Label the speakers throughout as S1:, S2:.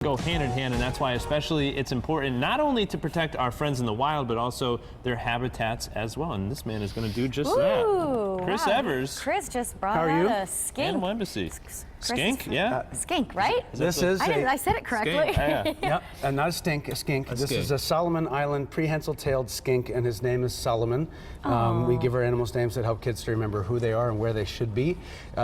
S1: Go hand in hand, and that's why especially it's important not only to protect our friends in the wild, but also their habitats as well. And this man is going to do just that. Chris Evers.
S2: Chris just brought out a skink.
S1: Animal Embassy. Skink, yeah.
S2: Skink, right?
S3: I
S2: said it correctly.
S3: Yep, not a stink, a skink. This is a Solomon Island prehensile-tailed skink, and his name is Solomon. We give our animals names that help kids to remember who they are and where they should be.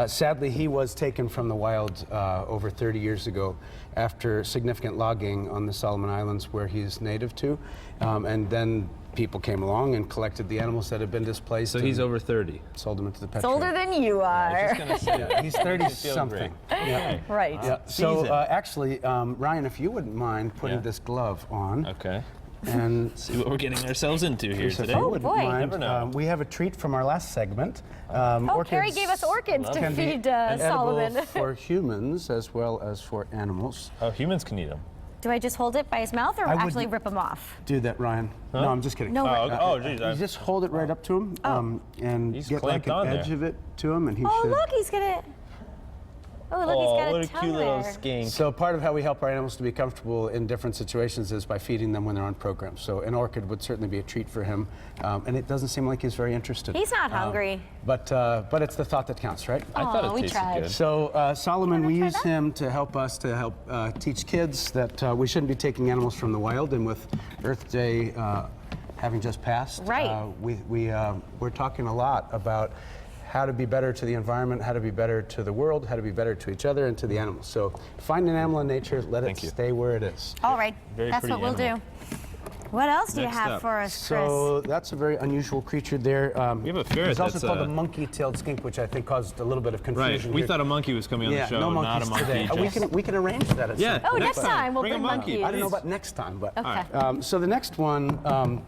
S3: Sadly, he was taken from the wild over 30 years ago after significant logging on the Solomon Islands where he's native to, and then people came along and collected the animals that had been displaced.
S1: So he's over 30.
S3: Sold them into the pet
S2: trade. Older than you are.
S3: He's 30-something.
S2: Yeah. Right.
S3: Yeah. So actually, Ryan, if you wouldn't mind putting this glove on.
S1: Okay.
S3: And
S1: see what we're getting ourselves into here today.
S2: Oh boy!
S3: Never know. We have a treat from our last segment.
S2: Carrie gave us orchids to feed Solomon.
S3: For humans as well as for animals.
S1: Oh, humans can eat them.
S2: Do I just hold it by his mouth or actually rip him off?
S3: Do that, Ryan.
S1: Huh?
S3: No, I'm just kidding.
S2: No.
S1: Geez.
S3: You just hold it right up to him and
S1: he's
S3: get like an edge of it to him, and he should.
S2: Oh, look, he's gonna. Oh, look, he's got a tongue
S1: cute little
S2: there.
S1: skink.
S3: So part of how we help our animals to be comfortable in different situations is by feeding them when they're on program. So an orchid would certainly be a treat for him, and it doesn't seem like he's very interested.
S2: He's not hungry.
S3: But it's the thought that counts, right?
S1: I thought it tasted
S2: tried.
S1: good.
S3: So Solomon, we use him to help teach kids that we shouldn't be taking animals from the wild. And with Earth Day having just passed, we're talking a lot about how to be better to the environment, how to be better to the world, how to be better to each other and to the animals. So find an animal in nature, let it stay where it is.
S2: All right, that's what we'll do. What else do you have for us, Chris?
S3: So that's a very unusual creature there.
S1: We have a ferret.
S3: It's also called a monkey-tailed skink, which I think caused a little bit of confusion.
S1: Right. We thought a monkey was coming on the show,
S3: no
S1: not a monkey.
S3: Today. We can arrange that. At some point.
S2: Next time we'll bring monkeys.
S3: I don't know about next time, but
S2: okay.
S3: So the next one.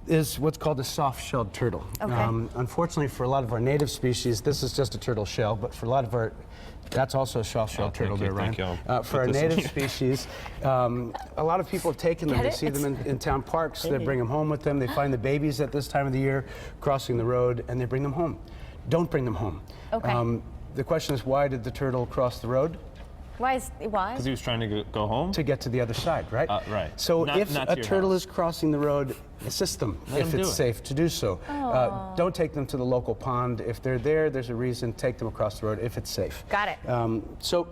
S3: Is what's called a soft-shelled turtle.
S2: Okay.
S3: Unfortunately, for a lot of our native species, this is just a turtle shell, but for a lot of our, that's also a soft-shelled turtle there, Ryan. For our native species, a lot of people have taken them. They see them in town parks. They bring them home with them. They find the babies at this time of the year crossing the road, and they bring them home. Don't bring them home.
S2: Okay.
S3: The question is, why did the turtle cross the road?
S2: Why?
S1: Because he was trying to go home?
S3: To get to the other side, right?
S1: Right.
S3: So if a turtle is crossing the road, assist them if it's safe to do so. Don't take them to the local pond. If they're there, there's a reason. Take them across the road if it's safe.
S2: Got it.
S3: So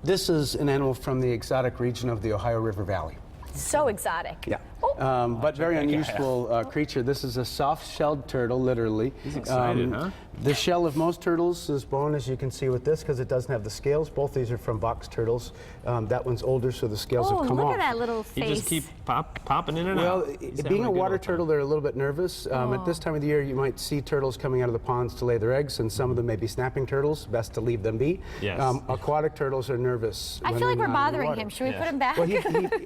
S3: this is an animal from the exotic region of the Ohio River Valley.
S2: So exotic.
S3: Yeah. But very unusual creature. This is a soft-shelled turtle, literally.
S1: He's excited, huh?
S3: The shell of most turtles is bone, as you can see with this, because it doesn't have the scales. Both these are from box turtles. That one's older, so the scales have come off.
S2: Look at that little face.
S1: He just keep popping in and out.
S3: Well, being a water turtle, they're a little bit nervous. At this time of the year, you might see turtles coming out of the ponds to lay their eggs, and some of them may be snapping turtles. Best to leave them be.
S1: Yes.
S3: Aquatic turtles are nervous.
S2: I feel like we're bothering him. Should we put him back?
S3: Well, he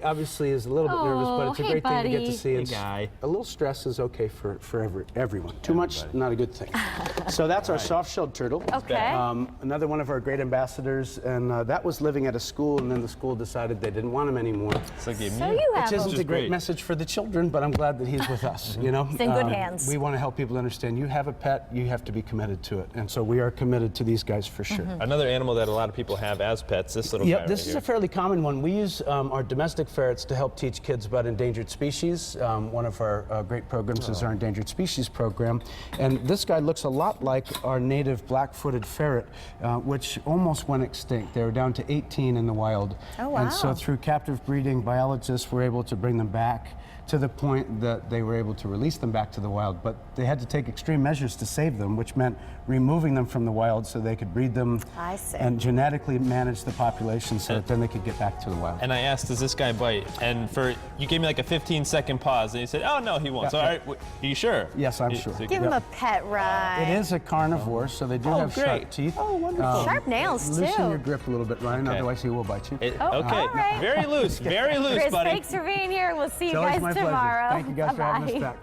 S3: obviously is a little bit nervous, but it's a great thing to get to see.
S1: Guy.
S3: A little stress is okay for everyone. Too much, not a good thing. So that's our soft-shelled turtle.
S2: Okay.
S3: Another one of our great ambassadors, and that was living at a school, and then the school decided they didn't want him anymore.
S1: So you
S3: Which isn't a great message for the children, but I'm glad that he's with us. You know,
S2: it's in good hands.
S3: We want to help people understand. You have a pet, you have to be committed to it, and so we are committed to these guys for sure.
S1: Another animal that a lot of people have as pets. This little guy.
S3: This is a fairly common one. We use our domestic ferrets to help teach kids about endangered species. One of our great programs is our endangered species program, and this guy looks a lot like our native black-footed ferret, which almost went extinct. They were down to 18 in the wild.
S2: Oh, wow.
S3: And so through captive breeding, biologists were able to bring them back to the point that they were able to release them back to the wild. But they had to take extreme measures to save them, which meant removing them from the wild so they could breed them and genetically manage the population so that then they could get back to the wild.
S1: And I asked, does this guy bite? And you gave me like a 15-second pause, and he said, oh, no, he won't. So, all right, are you sure?
S3: Yes, I'm sure.
S2: Give him a pet ride.
S3: It is a carnivore, so they do have sharp teeth.
S2: Oh, wonderful. Sharp nails, too.
S3: Loosen your grip a little bit, Ryan, otherwise he will bite you.
S1: Okay,
S2: all right.
S1: very loose,
S2: Chris,
S1: buddy.
S2: thanks for being here. We'll see you
S3: It's always
S2: guys
S3: my
S2: tomorrow.
S3: pleasure. Thank you guys for having us back.